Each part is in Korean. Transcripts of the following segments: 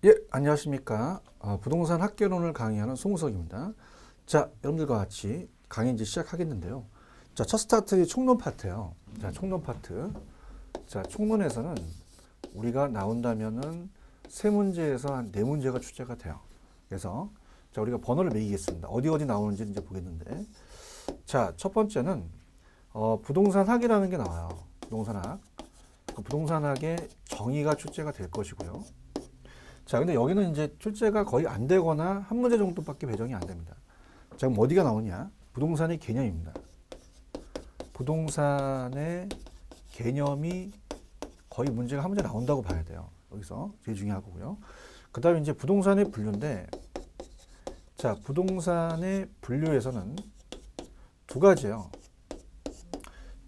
예, 안녕하십니까. 부동산 학개론을 강의하는 송우석입니다. 자, 여러분들과 같이 강의 이제 시작하겠는데요. 자, 첫 스타트 총론 파트예요. 자, 총론 파트. 자, 총론에서는 우리가 나온다면은 세 문제에서 한 네 문제가 출제가 돼요. 그래서 자, 우리가 번호를 매기겠습니다. 어디 나오는지 이제 보겠는데. 자, 첫 번째는 부동산 학이라는 게 나와요. 부동산 학. 그 부동산 학의 정의가 출제가 될 것이고요. 자, 근데 여기는 이제 출제가 거의 안 되거나 한 문제 정도밖에 배정이 안 됩니다. 자, 그럼 어디가 나오냐? 부동산의 개념입니다. 부동산의 개념이 거의 문제가 한 문제 나온다고 봐야 돼요. 여기서 제일 중요하고요. 그 다음에 이제 부동산의 분류인데, 자, 부동산의 분류에서는 두 가지예요.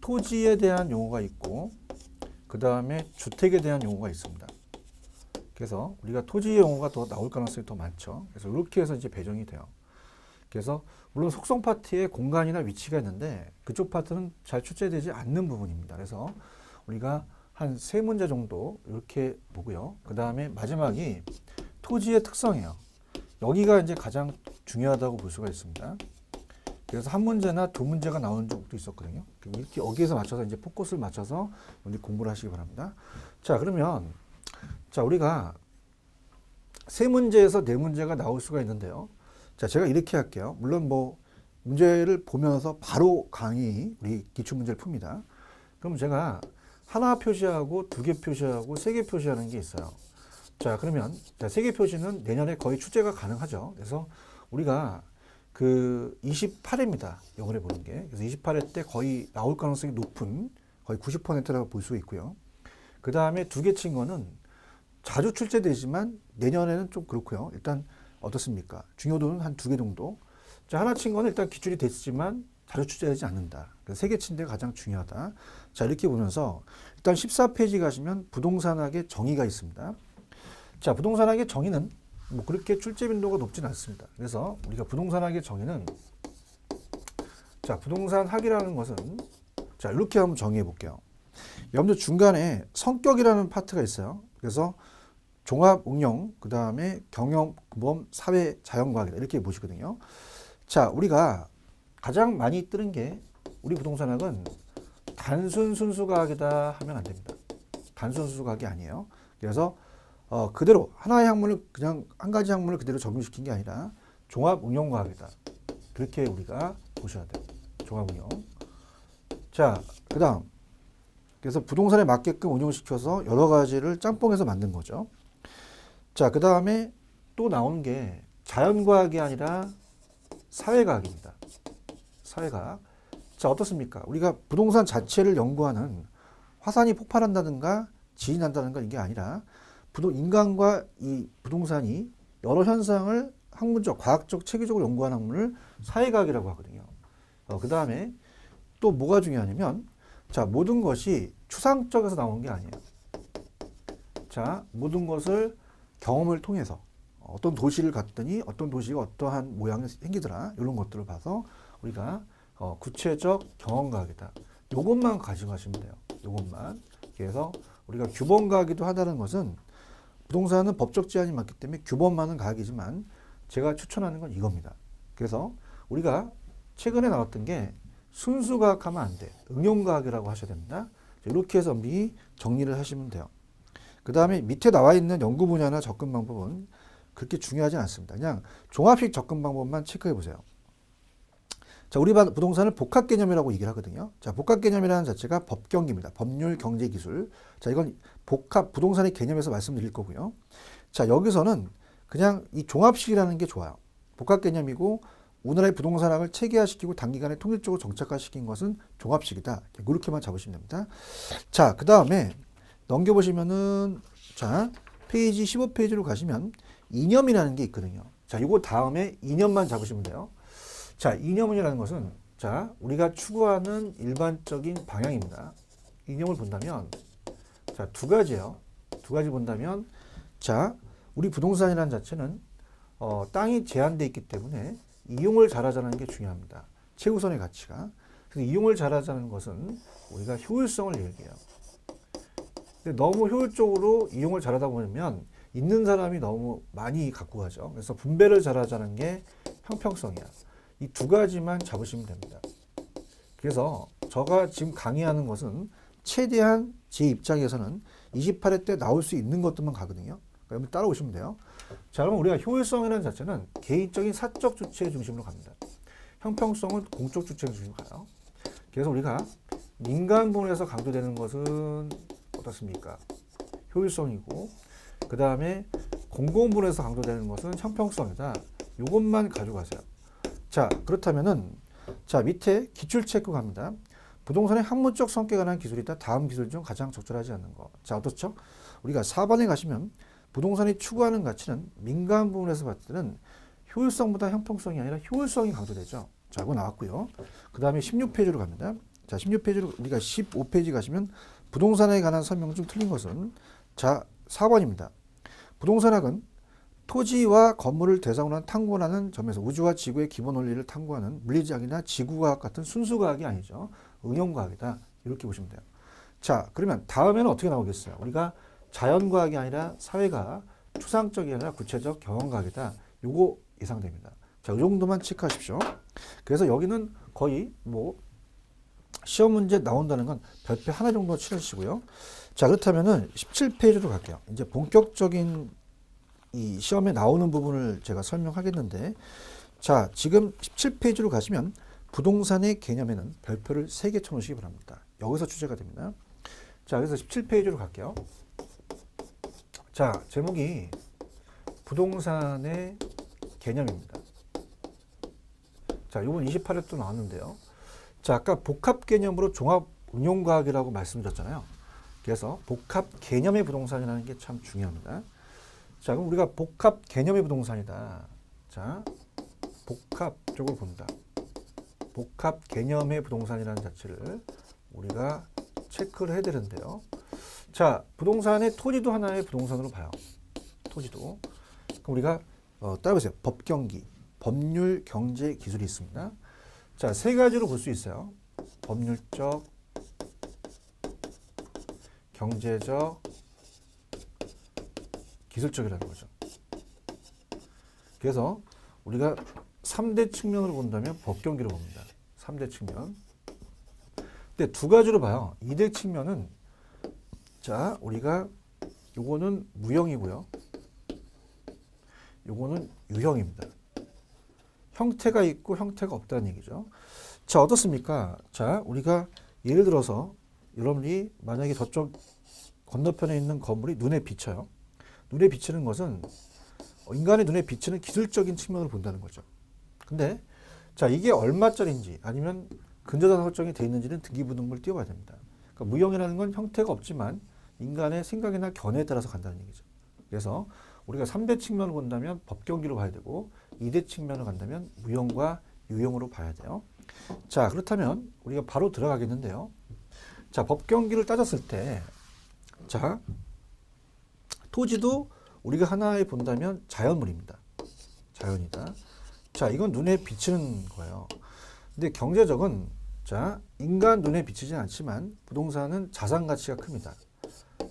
토지에 대한 용어가 있고, 그 다음에 주택에 대한 용어가 있습니다. 그래서 우리가 토지의 용어가 더 나올 가능성이 더 많죠. 그래서 이렇게 해서 이제 배정이 돼요. 그래서 물론 속성 파트에 공간이나 위치가 있는데 그쪽 파트는 잘 출제되지 않는 부분입니다. 그래서 우리가 한 세 문제 정도 이렇게 보고요. 그 다음에 마지막이 토지의 특성이에요. 여기가 이제 가장 중요하다고 볼 수가 있습니다. 그래서 한 문제나 두 문제가 나오는 적도 있었거든요. 이렇게 여기에서 맞춰서 이제 포커스를 맞춰서 공부를 하시기 바랍니다. 자, 그러면 자, 우리가 세 문제에서 네 문제가 나올 수가 있는데요. 자, 제가 이렇게 할게요. 물론 뭐 문제를 보면서 바로 강의 우리 기출문제를 풉니다. 그럼 제가 하나 표시하고 두 개 표시하고 세 개 표시하는 게 있어요. 자, 그러면 세 개 표시는 내년에 거의 출제가 가능하죠. 그래서 우리가 그 28회입니다. 영어를 보는 게. 그래서 28회 때 거의 나올 가능성이 높은 거의 90%라고 볼 수 있고요. 그 다음에 두 개 친 거는 자주 출제되지만 내년에는 좀 그렇고요. 일단 어떻습니까? 중요도는 한 두 개 정도. 자, 하나 친 거는 일단 기출이 됐지만 자주 출제되지 않는다. 그래서 세 개 친 데가 가장 중요하다. 자, 이렇게 보면서 일단 14페이지 가시면 부동산학의 정의가 있습니다. 자, 부동산학의 정의는 뭐 그렇게 출제 빈도가 높진 않습니다. 그래서 우리가 부동산학의 정의는 자, 부동산학이라는 것은 자, 이렇게 한번 정의해 볼게요. 여러분들 중간에 성격이라는 파트가 있어요. 그래서 종합 응용, 그 다음에 경영, 모범, 사회, 자연과학이다. 이렇게 보시거든요. 자, 우리가 가장 많이 뜨는 게 우리 부동산학은 단순 순수과학이다 하면 안 됩니다. 단순 순수과학이 아니에요. 그래서 그대로 하나의 학문을 그냥 한 가지 학문을 그대로 적용시킨 게 아니라 종합 응용과학이다. 그렇게 우리가 보셔야 돼요. 종합 응용. 자, 그 다음. 그래서 부동산에 맞게끔 운용시켜서 여러 가지를 짬뽕해서 만든 거죠. 자, 그 다음에 또 나오는 게 자연과학이 아니라 사회과학입니다. 사회과학. 자, 어떻습니까? 우리가 부동산 자체를 연구하는 화산이 폭발한다든가 지진이 난다든가 이게 아니라 인간과 이 부동산이 여러 현상을 학문적, 과학적, 체계적으로 연구하는 학문을 사회과학이라고 하거든요. 그 다음에 또 뭐가 중요하냐면 자, 모든 것이 추상적에서 나오는 게 아니에요. 자, 모든 것을 경험을 통해서 어떤 도시를 갔더니 어떤 도시가 어떠한 모양이 생기더라. 이런 것들을 봐서 우리가 구체적 경험과학이다. 요것만 가지고 가시면 돼요. 요것만. 그래서 우리가 규범과학이기도 하다는 것은 부동산은 법적 제한이 많기 때문에 규범만은 과학이지만 제가 추천하는 건 이겁니다. 그래서 우리가 최근에 나왔던 게 순수과학하면 안 돼. 응용과학이라고 하셔야 됩니다. 이렇게 해서 미리 정리를 하시면 돼요. 그 다음에 밑에 나와 있는 연구 분야나 접근 방법은 그렇게 중요하지 않습니다. 그냥 종합식 접근 방법만 체크해 보세요. 자, 우리 부동산을 복합 개념이라고 얘기를 하거든요. 자, 복합 개념이라는 자체가 법경기입니다. 법률, 경제, 기술. 자, 이건 복합 부동산의 개념에서 말씀드릴 거고요. 자, 여기서는 그냥 이 종합식이라는 게 좋아요. 복합 개념이고 우리나라의 부동산학을 체계화시키고 단기간에 통일적으로 정착화시킨 것은 종합식이다. 그렇게만 잡으시면 됩니다. 자, 그 다음에 넘겨보시면은 자, 페이지 15페이지로 가시면 이념이라는 게 있거든요. 자, 이거 다음에 이념만 잡으시면 돼요. 자, 이념이라는 것은 자, 우리가 추구하는 일반적인 방향입니다. 이념을 본다면 자, 두 가지예요. 두 가지 본다면 자, 우리 부동산이라는 자체는 땅이 제한되어 있기 때문에 이용을 잘하자는 게 중요합니다. 최우선의 가치가. 그래서 이용을 잘하자는 것은 우리가 효율성을 얘기해요. 근데 너무 효율적으로 이용을 잘하다 보면 있는 사람이 너무 많이 갖고 가죠. 그래서 분배를 잘하자는 게 형평성이야. 이 두 가지만 잡으시면 됩니다. 그래서 제가 지금 강의하는 것은 최대한 제 입장에서는 28회 때 나올 수 있는 것들만 가거든요. 여러분 따라오시면 돼요. 자, 그러면 우리가 효율성이라는 자체는 개인적인 사적 주체 중심으로 갑니다. 형평성은 공적 주체 중심으로 가요. 그래서 우리가 민간 부분에서 강조되는 것은 어떻습니까? 효율성이고, 그 다음에 공공 부분에서 강조되는 것은 형평성이다. 이것만 가져가세요. 자, 그렇다면은 자, 밑에 기출 체크 갑니다. 부동산의 학문적 성격에 관한 기술이다. 다음 기술 중 가장 적절하지 않는 거. 자, 어떻죠? 우리가 4번에 가시면 부동산이 추구하는 가치는 민간 부분에서 봤을 때는 효율성보다 형평성이 아니라 효율성이 강조되죠. 자, 그거 나왔고요. 그 다음에 16페이지로 갑니다. 자, 16페이지로 우리가 15페이지 가시면 부동산에 관한 설명 중 틀린 것은 자, 4번입니다. 부동산학은 토지와 건물을 대상으로 한 탐구하는 점에서 우주와 지구의 기본 원리를 탐구하는 물리학이나 지구과학 같은 순수과학이 아니죠. 응용과학이다. 이렇게 보시면 돼요. 자, 그러면 다음에는 어떻게 나오겠어요? 우리가 자연과학이 아니라 사회과학, 추상적이 아니라 구체적 경험과학이다. 요거 예상됩니다. 자, 이 정도만 체크하십시오. 그래서 여기는 거의 뭐 시험 문제 나온다는 건 별표 하나 정도 치러주시고요. 자, 그렇다면은 17페이지로 갈게요. 이제 본격적인 이 시험에 나오는 부분을 제가 설명하겠는데, 자, 지금 17페이지로 가시면 부동산의 개념에는 별표를 3개 쳐놓으시기 바랍니다. 여기서 주제가 됩니다. 자, 그래서 17페이지로 갈게요. 자, 제목이 부동산의 개념입니다. 자, 이건 28회 또 나왔는데요. 자, 아까 복합 개념으로 종합 응용과학이라고 말씀드렸잖아요. 그래서 복합 개념의 부동산이라는 게 참 중요합니다. 자, 그럼 우리가 복합 개념의 부동산이다. 자, 복합 쪽을 본다. 복합 개념의 부동산이라는 자체를 우리가 체크를 해야 되는데요. 자, 부동산의 토지도 하나의 부동산으로 봐요. 토지도. 그럼 우리가 따라보세요. 법경기, 법률, 경제, 기술이 있습니다. 자, 세 가지로 볼 수 있어요. 법률적, 경제적, 기술적이라는 거죠. 그래서 우리가 3대 측면으로 본다면 법경기로 봅니다. 3대 측면. 근데 두 가지로 봐요. 2대 측면은 자, 우리가 요거는 무형이고요. 요거는 유형입니다. 형태가 있고 형태가 없다는 얘기죠. 자, 어떻습니까? 자, 우리가 예를 들어서 여러분이 만약에 저쪽 건너편에 있는 건물이 눈에 비쳐요. 눈에 비치는 것은 인간의 눈에 비치는 기술적인 측면으로 본다는 거죠. 근데 자, 이게 얼마짜리인지 아니면 근저당 설정이 되어 있는지는 등기부등본을 띄워봐야 됩니다. 그러니까 무형이라는 건 형태가 없지만 인간의 생각이나 견해에 따라서 간다는 얘기죠. 그래서 우리가 3대 측면을 본다면 법경기로 봐야 되고 2대 측면을 간다면 무형과 유형으로 봐야 돼요. 자, 그렇다면 우리가 바로 들어가겠는데요. 자, 법경기를 따졌을 때 자, 토지도 우리가 하나에 본다면 자연물입니다. 자연이다. 자, 이건 눈에 비치는 거예요. 근데 경제적은 자, 인간 눈에 비치진 않지만 부동산은 자산 가치가 큽니다.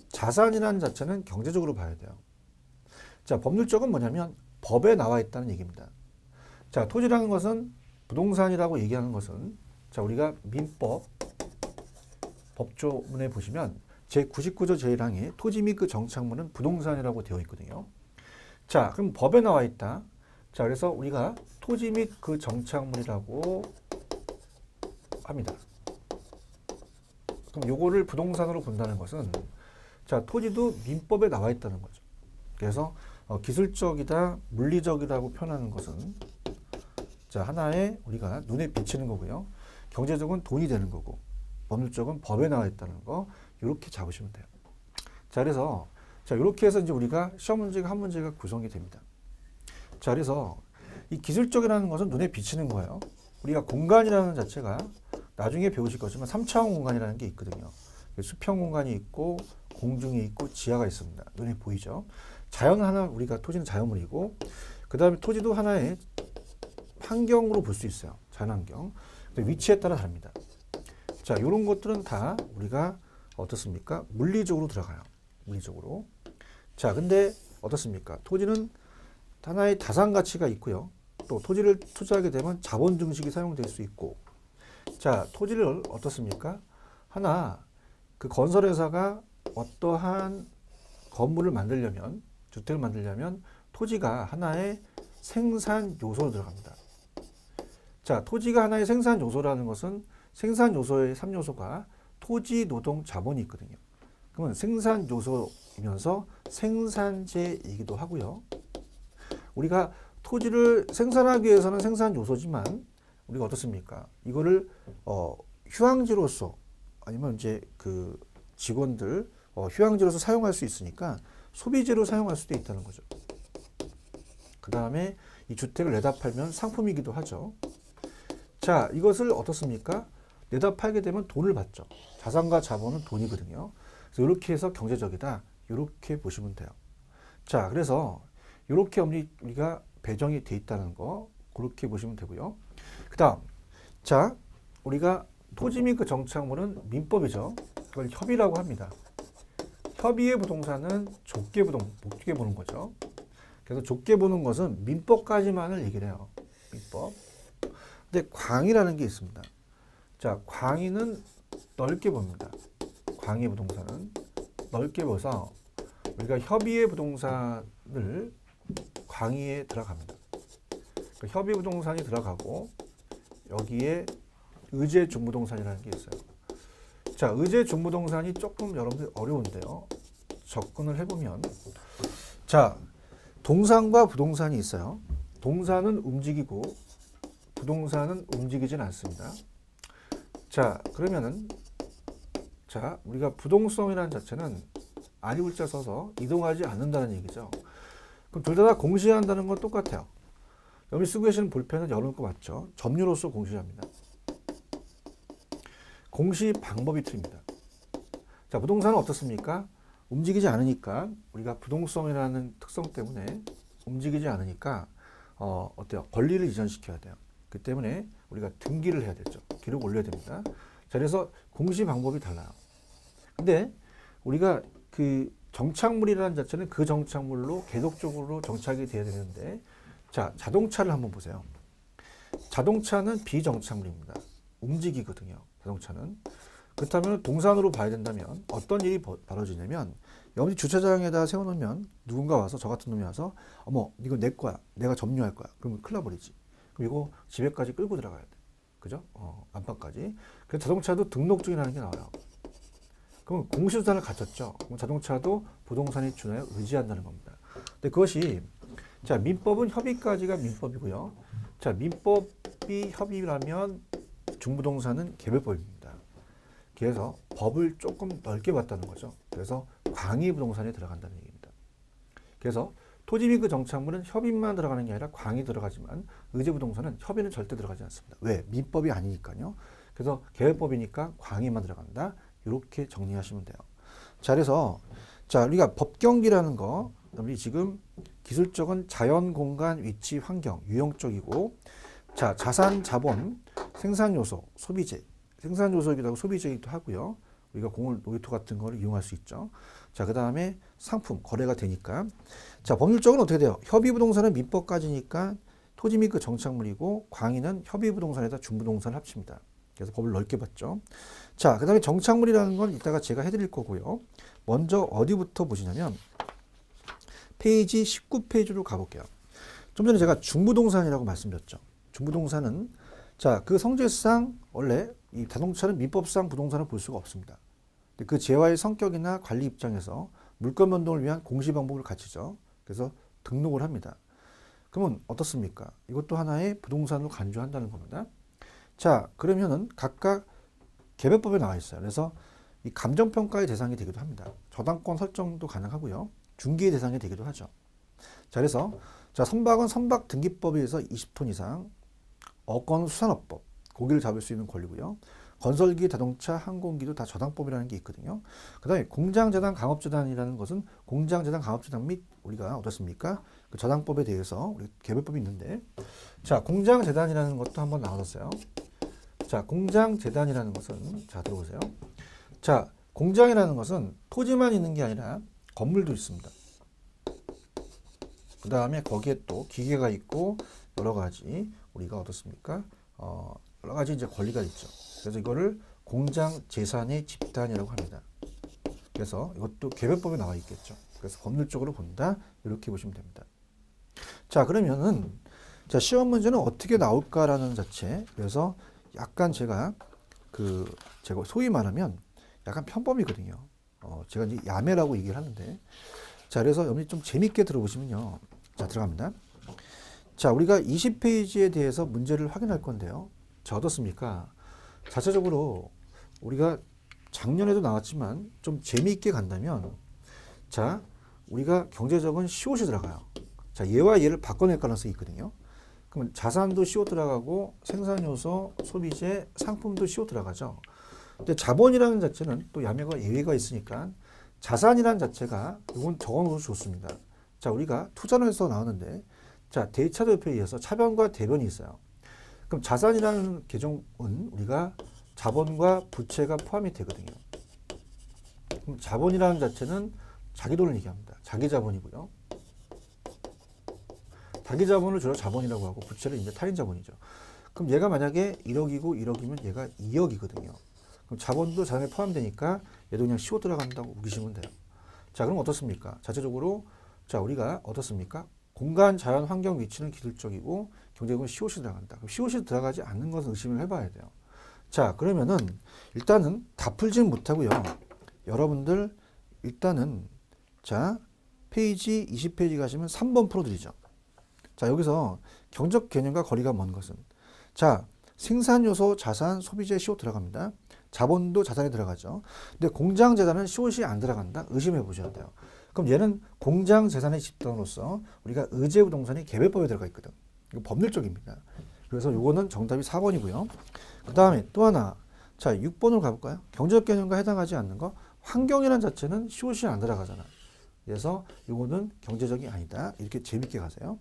자산이라는 자체는 경제적으로 봐야 돼요. 자, 법률적은 뭐냐면 법에 나와 있다는 얘기입니다. 자, 토지라는 것은 부동산이라고 얘기하는 것은 자, 우리가 민법 법조문에 보시면 제99조 제1항에 토지 및 그 정착물은 부동산이라고 되어 있거든요. 자, 그럼 법에 나와 있다. 자, 그래서 우리가 토지 및 그 정착물이라고 합니다. 그럼 요거를 부동산으로 본다는 것은 자, 토지도 민법에 나와 있다는 거죠. 그래서 기술적이다, 물리적이라고 표현하는 것은 자, 하나의 우리가 눈에 비치는 거고요. 경제적은 돈이 되는 거고, 법률적은 법에 나와 있다는 거, 이렇게 잡으시면 돼요. 자, 그래서 자, 이렇게 해서 이제 우리가 시험 문제가 한 문제가 구성이 됩니다. 자, 그래서 이 기술적이라는 것은 눈에 비치는 거예요. 우리가 공간이라는 자체가 나중에 배우실 거지만 3차원 공간이라는 게 있거든요. 수평 공간이 있고 공중이 있고 지하가 있습니다. 눈에 보이죠? 자연은 하나, 우리가 토지는 자연물이고 그 다음에 토지도 하나의 환경으로 볼 수 있어요. 자연환경. 근데 위치에 따라 다릅니다. 자, 이런 것들은 다 우리가 어떻습니까? 물리적으로 들어가요. 물리적으로. 자, 근데 어떻습니까? 토지는 하나의 자산 가치가 있고요. 또 토지를 투자하게 되면 자본 증식이 사용될 수 있고, 자, 토지를 어떻습니까? 하나 그 건설회사가 어떠한 건물을 만들려면, 주택을 만들려면 토지가 하나의 생산 요소로 들어갑니다. 자, 토지가 하나의 생산 요소라는 것은 생산 요소의 3요소가 토지, 노동, 자본이 있거든요. 그러면 생산 요소이면서 생산재이기도 하고요. 우리가 토지를 생산하기 위해서는 생산 요소지만 우리가 어떻습니까? 이거를 휴양지로서 아니면 이제 그 직원들 휴양지로서 사용할 수 있으니까 소비재로 사용할 수도 있다는 거죠. 그 다음에 이 주택을 내다 팔면 상품이기도 하죠. 자, 이것을 어떻습니까? 내다 팔게 되면 돈을 받죠. 자산과 자본은 돈이거든요. 그래서 이렇게 해서 경제적이다. 이렇게 보시면 돼요. 자, 그래서 이렇게 우리가 배정이 돼 있다는 거 그렇게 보시면 되고요. 그 다음, 자, 우리가 토지 및 그 정착물은 민법이죠. 그걸 협의라고 합니다. 협의의 부동산은 좁게 보는 거죠. 그래서 좁게 보는 것은 민법까지만을 얘기를 해요. 민법. 근데 광의라는 게 있습니다. 자, 광의는 넓게 봅니다. 광의 부동산은 넓게 봐서 우리가 협의의 부동산을 광의에 들어갑니다. 그러니까 협의 부동산이 들어가고 여기에 의제 중부동산이라는 게 있어요. 자, 의제 중부동산이 조금 여러분들 어려운데요. 접근을 해보면 자, 동산과 부동산이 있어요. 동산은 움직이고 부동산은 움직이진 않습니다. 자, 그러면은 자, 우리가 부동성이라는 자체는 아니울자 써서 이동하지 않는다는 얘기죠. 그럼 둘 다 공시한다는 건 똑같아요. 여기 쓰고 계시는 볼펜은 여러분 거 맞죠? 점유로서 공시합니다. 공시 방법이 틀립니다. 자, 부동산은 어떻습니까? 움직이지 않으니까 우리가 부동성이라는 특성 때문에 움직이지 않으니까 어때요? 권리를 이전시켜야 돼요. 그 때문에 우리가 등기를 해야 되죠. 기록 올려야 됩니다. 자, 그래서 공시 방법이 달라요. 근데 우리가 그 정착물이라는 자체는 그 정착물로 계속적으로 정착이 돼야 되는데, 자, 자동차를 한번 보세요. 자동차는 비정착물입니다. 움직이거든요. 자동차는. 그렇다면 동산으로 봐야 된다면 어떤 일이 벌어지냐면 여기 주차장에다 세워놓으면 누군가 와서 저 같은 놈이 와서 어머 이거 내 거야. 내가 점유할 거야. 그러면 큰일 나버리지. 그리고 집에까지 끌고 들어가야 돼. 그죠? 안방까지. 그래서 자동차도 등록증이라는 게 나와요. 그럼 공시수단을 갖췄죠. 그럼 자동차도 부동산이 준하여 의지한다는 겁니다. 근데 그것이 자, 민법은 협의까지가 민법이고요. 자, 민법이 협의라면 중부동산은 개별법입니다. 그래서 법을 조금 넓게 봤다는 거죠. 그래서 광의부동산에 들어간다는 얘기입니다. 그래서 토지 및 그 정착물은 협의만 들어가는 게 아니라 광이 들어가지만 의제부동산은 협의는 절대 들어가지 않습니다. 왜? 민법이 아니니까요. 그래서 개별법이니까 광의만 들어간다. 이렇게 정리하시면 돼요. 자, 그래서 자, 우리가 법경기라는 거, 우리 지금 기술적은 자연, 공간, 위치, 환경, 유형적이고, 자, 자산, 자본, 생산 요소, 소비재, 생산 요소이기도 하고 소비재이기도 하고요. 우리가 공을, 놀이터 같은 거를 이용할 수 있죠. 자, 그 다음에 상품, 거래가 되니까. 자, 법률적으로 어떻게 돼요? 협의부동산은 민법까지니까 토지 및 그 정착물이고, 광의는 협의부동산에다 중부동산을 합칩니다. 그래서 법을 넓게 봤죠. 자, 그 다음에 정착물이라는 건 이따가 제가 해드릴 거고요. 먼저 어디부터 보시냐면 페이지 19페이지로 가볼게요. 좀 전에 제가 중부동산이라고 말씀드렸죠. 중부동산은 자, 그 성질상 원래 이 자동차는 민법상 부동산을 볼 수가 없습니다. 그 재화의 성격이나 관리 입장에서 물권 변동을 위한 공시 방법을 갖추죠. 그래서 등록을 합니다. 그러면 어떻습니까? 이것도 하나의 부동산으로 간주한다는 겁니다. 자, 그러면은 각각 개별법에 나와 있어요. 그래서 이 감정평가의 대상이 되기도 합니다. 저당권 설정도 가능하고요. 중개의 대상이 되기도 하죠. 자, 그래서 자, 선박은 선박 등기법에 의해서 20톤 이상, 어권은 수산업법, 고기를 잡을 수 있는 권리고요. 건설기, 자동차, 항공기도 다 저당법이라는 게 있거든요. 그 다음에 공장재단, 강업재단이라는 것은 공장재단, 강업재단 및 우리가 어떻습니까? 그 저당법에 대해서 우리 개별법이 있는데, 자, 공장재단이라는 것도 한번 나왔어요. 자, 공장재단이라는 것은, 자, 들어보세요. 자, 공장이라는 것은 토지만 있는 게 아니라 건물도 있습니다. 그 다음에 거기에 또 기계가 있고 여러 가지 우리가 어떻습니까? 여러 가지 이제 권리가 있죠. 그래서 이거를 공장 재산의 집단이라고 합니다. 그래서 이것도 개별법에 나와 있겠죠. 그래서 법률적으로 본다 이렇게 보시면 됩니다. 자, 그러면은 자, 시험 문제는 어떻게 나올까라는 자체. 그래서 약간 제가 제가 소위 말하면 약간 편법이거든요. 제가 이제 야매라고 얘기를 하는데, 자, 그래서 여러분이 좀 재밌게 들어보시면요. 자, 들어갑니다. 자, 우리가 20페이지에 대해서 문제를 확인할 건데요. 자, 어떻습니까? 자체적으로 우리가 작년에도 나왔지만 좀 재미있게 간다면, 자, 우리가 경제적은 시옷이 들어가요. 자, 얘와 얘를 바꿔낼 가능성이 있거든요. 그러면 자산도 시옷 들어가고 생산요소, 소비재, 상품도 시옷 들어가죠. 근데 자본이라는 자체는 또 야매가 예외가 있으니까 자산이라는 자체가 이건 적어놓어도 좋습니다. 자, 우리가 투자론에서 나오는데, 자, 대차대표에 의해서 차변과 대변이 있어요. 그럼 자산이라는 개정은 우리가 자본과 부채가 포함이 되거든요. 그럼 자본이라는 자체는 자기 돈을 얘기합니다. 자기 자본이고요. 자기 자본을 주로 자본이라고 하고 부채를 이제 타인 자본이죠. 그럼 얘가 만약에 1억이고 1억이면 얘가 2억이거든요. 그럼 자본도 자산에 포함되니까 얘도 그냥 시옷 들어간다고 우기시면 돼요. 자, 그럼 어떻습니까? 자체적으로 자, 우리가 어떻습니까? 공간, 자연, 환경, 위치는 기술적이고 경제적으로 시옷이 들어간다. 그럼 시옷이 들어가지 않는 것은 의심을 해봐야 돼요. 자, 그러면은 일단은 다 풀지는 못하고요. 여러분들 일단은 자, 페이지 20페이지 가시면 3번 풀어드리죠. 자, 여기서 경적 개념과 거리가 먼 것은, 자, 생산 요소, 자산, 소비재, 시옷 들어갑니다. 자본도 자산에 들어가죠. 근데 공장 재산은 시옷이 안 들어간다. 의심해 보셔야 돼요. 그럼 얘는 공장 재산의 집단으로서 우리가 의제 부동산이 개별법에 들어가 있거든. 이거 법률적입니다. 그래서 요거는 정답이 4번이고요. 그 다음에 또 하나, 자, 6번으로 가볼까요? 경제적 개념과 해당하지 않는 거, 환경이라는 자체는 시옷이 안 들어가잖아. 그래서 요거는 경제적이 아니다. 이렇게 재밌게 가세요.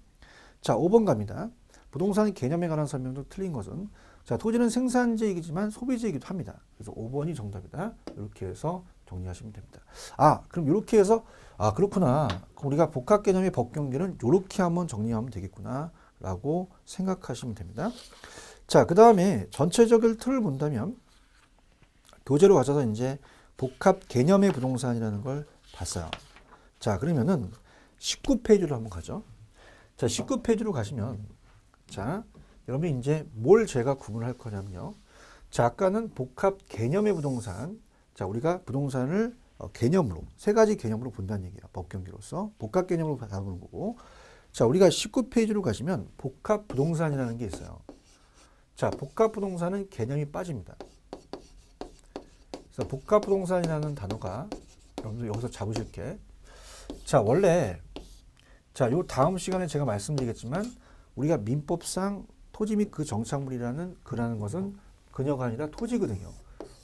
자, 5번 갑니다. 부동산 개념에 관한 설명도 틀린 것은, 자, 토지는 생산재이기지만 소비재이기도 합니다. 그래서 5번이 정답이다. 이렇게 해서 정리하시면 됩니다. 아, 그럼 이렇게 해서, 아, 그렇구나. 그럼 우리가 복합 개념의 법경계는 이렇게 한번 정리하면 되겠구나 라고 생각하시면 됩니다. 자, 그 다음에 전체적인 틀을 본다면 교재로 가셔서 이제 복합 개념의 부동산이라는 걸 봤어요. 자, 그러면은 19페이지로 한번 가죠. 자, 19페이지로 가시면, 자, 여러분이 이제 뭘 제가 구분할 거냐면요. 자, 아까는 복합 개념의 부동산. 자, 우리가 부동산을 개념으로, 세 가지 개념으로 본다는 얘기예요. 법경기로서. 복합 개념으로 다루는 거고. 자, 우리가 19페이지로 가시면 복합 부동산이라는 게 있어요. 자, 복합 부동산은 개념이 빠집니다. 그래서 복합 부동산이라는 단어가 여러분들 여기서 잡으실 게, 자, 원래, 자, 요 다음 시간에 제가 말씀드리겠지만 우리가 민법상 토지 및 그 정착물이라는 그라는 것은 그녀가 아니라 토지거든요.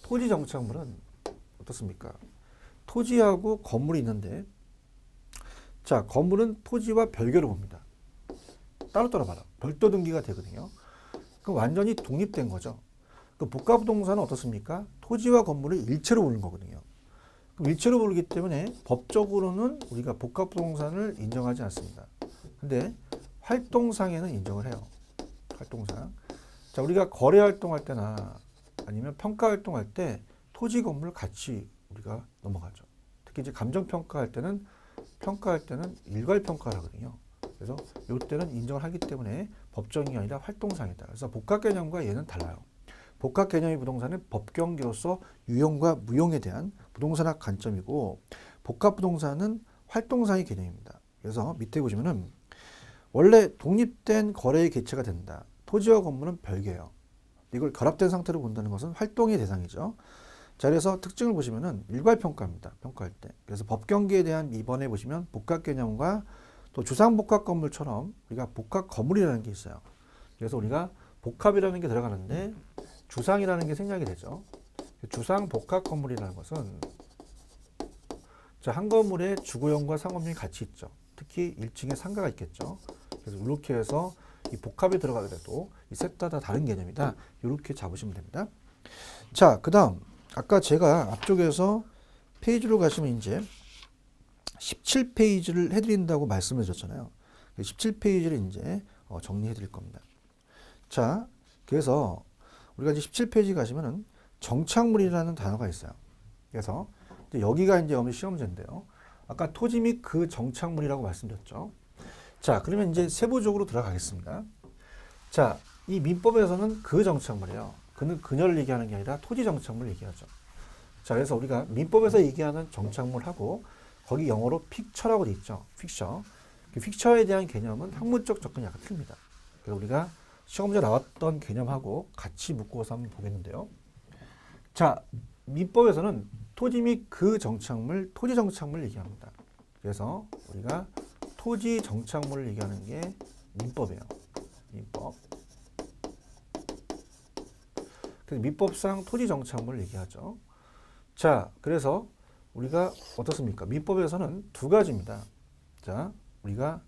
토지 정착물은 어떻습니까? 토지하고 건물이 있는데, 자, 건물은 토지와 별개로 봅니다. 따로따로 봐라. 별도 등기가 되거든요. 그럼 완전히 독립된 거죠. 그 복합부동산은 어떻습니까? 토지와 건물을 일체로 보는 거거든요. 그럼 일체로 보기 때문에 법적으로는 우리가 복합부동산을 인정하지 않습니다. 근데 활동상에는 인정을 해요. 활동상. 자, 우리가 거래 활동할 때나 아니면 평가 활동할 때 토지 건물 같이 우리가 넘어가죠. 특히 이제 감정 평가할 때는 일괄 평가를 하거든요. 그래서 이때는 인정을 하기 때문에 법정이 아니라 활동상이다. 그래서 복합 개념과 얘는 달라요. 복합 개념의 부동산은 법경계로서 유용과 무용에 대한 부동산학 관점이고, 복합 부동산은 활동상의 개념입니다. 그래서 밑에 보시면은 원래 독립된 거래의 개체가 된다. 토지와 건물은 별개예요. 이걸 결합된 상태로 본다는 것은 활동의 대상이죠. 자, 그래서 특징을 보시면은 일괄평가입니다. 평가할 때. 그래서 법경계에 대한 이번에 보시면 복합 개념과 또 주상복합 건물처럼 우리가 복합 건물이라는 게 있어요. 그래서 우리가 복합이라는 게 들어가는데 주상이라는 게 생략이 되죠. 주상 복합 건물이라는 것은, 자, 한 건물에 주거용과 상업용이 같이 있죠. 특히 1층에 상가가 있겠죠. 그래서 이렇게 해서 이 복합에 들어가더라도 이 셋 다 다른 개념이다. 이렇게 잡으시면 됩니다. 자, 그 다음 아까 제가 앞쪽에서 페이지로 가시면 이제 17페이지를 해드린다고 말씀해 줬잖아요. 17페이지를 이제 정리해 드릴 겁니다. 자, 그래서 우리가 이제 17페이지 가시면은 정착물이라는 단어가 있어요. 그래서 이제 여기가 이제 시험제인데요. 아까 토지 및 그 정착물이라고 말씀드렸죠. 자, 그러면 이제 세부적으로 들어가겠습니다. 자, 이 민법에서는 그 정착물이에요. 그는 그녀를 얘기하는 게 아니라 토지 정착물을 얘기하죠. 자, 그래서 우리가 민법에서 얘기하는 정착물하고 거기 영어로 픽처라고 돼 있죠. 픽처. 그 픽처에 대한 개념은 학문적 접근이 약간 틀립니다. 그래서 우리가 시험 문제 나왔던 개념하고 같이 묶어서 한번 보겠는데요. 자, 민법에서는 토지 및 그 정착물, 토지 정착물을 얘기합니다. 그래서 우리가 토지 정착물을 얘기하는 게 민법이에요. 민법. 그래서 민법상 토지 정착물을 얘기하죠. 자, 그래서 우리가 어떻습니까? 민법에서는 두 가지입니다. 자, 우리가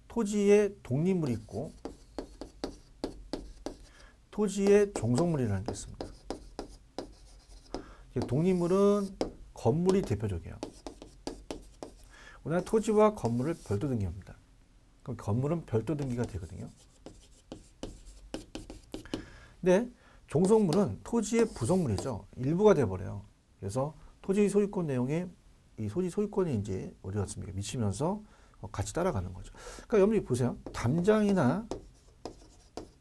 토지에 독립물이 있고 토지에 종속물이라는 게 있습니다. 독립물은 건물이 대표적이에요. 우리나라 토지와 건물을 별도 등기합니다. 그럼 건물은 별도 등기가 되거든요. 근데 종속물은 토지의 부속물이죠. 일부가 돼버려요. 그래서 토지 소유권 내용에 이 토지 소유권이 이제 어디 갔습니까? 미치면서 같이 따라가는 거죠. 그러니까 여러분이 보세요. 담장이나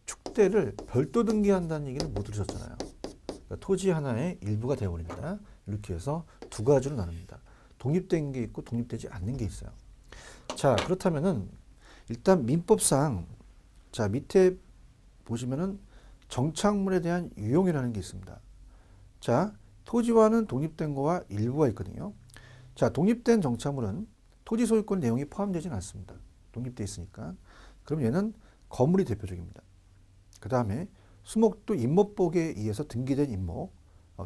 축대를 별도 등기한다는 얘기를 못 들으셨잖아요. 그러니까 토지 하나의 일부가 되어버립니다. 이렇게 해서 두 가지로 나눕니다. 독립된 게 있고 독립되지 않는 게 있어요. 자, 그렇다면은 일단 민법상 자 밑에 보시면은 정착물에 대한 유형이라는 게 있습니다. 자, 토지와는 독립된 거와 일부가 있거든요. 자, 독립된 정착물은 토지 소유권 내용이 포함되지는 않습니다. 독립되어 있으니까. 그럼 얘는 건물이 대표적입니다. 그 다음에 수목도 임목법에 의해서 등기된 임목,